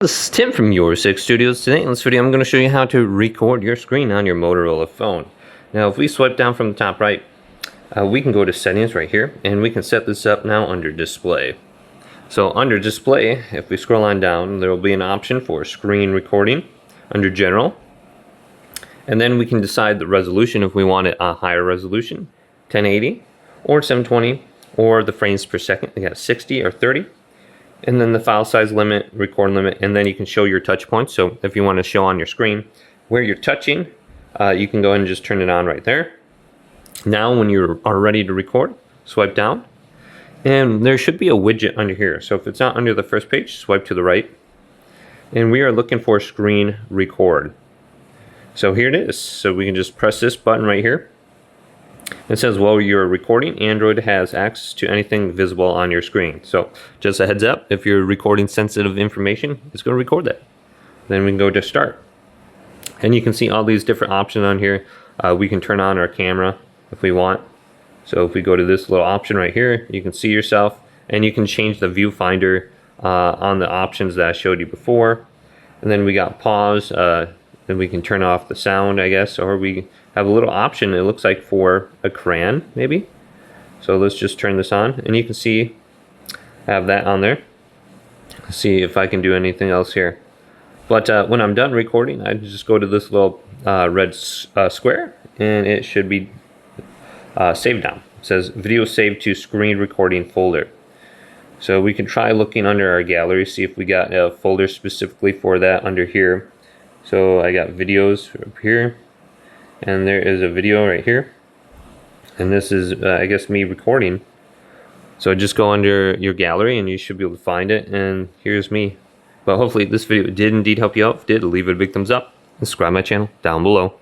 This is Tim from Your Six Studios. Today in this video I'm going to show you how to record your screen on your Motorola phone. Now if we swipe down from the top right, we can go to settings right here and we can set this up now under display. So under display, if we scroll on down, there will be an option for screen recording under general. And then we can decide the resolution if we want it a higher resolution, 1080 or 720, or the frames per second, we got 60 or 30. And then the file size limit, record limit, and then you can show your touch points. So if you want to show on your screen where you're touching, you can go ahead and just turn it on right there. Now when you are ready to record, swipe down, and there should be a widget under here. So if it's not under the first page, swipe to the right. And we are looking for screen record. So here it is. So we can just press this button right here. It says while you're recording, Android has access to anything visible on your screen. So just a heads up, if you're recording sensitive information, it's going to record that. Then we can go to start. And you can see all these different options on here. We can turn on our camera if we want. So if we go to this little option right here, you can see yourself, and you can change the viewfinder on the options that I showed you before. And then we got pause. Then we can turn off the sound, I guess, or we have a little option, it looks like, for a crayon, maybe. So let's just turn this on, and you can see I have that on there. Let's see if I can do anything else here. But when I'm done recording, I just go to this little red square, and it should be saved now. It says video saved to screen recording folder. So we can try looking under our gallery, see if we got a folder specifically for that under here. So I got videos up here, and there is a video right here, and this is I guess me recording. So just go under your gallery and you should be able to find it, and here's me. But hopefully this video did indeed help you out. If it did, leave it a big thumbs up and subscribe my channel down below.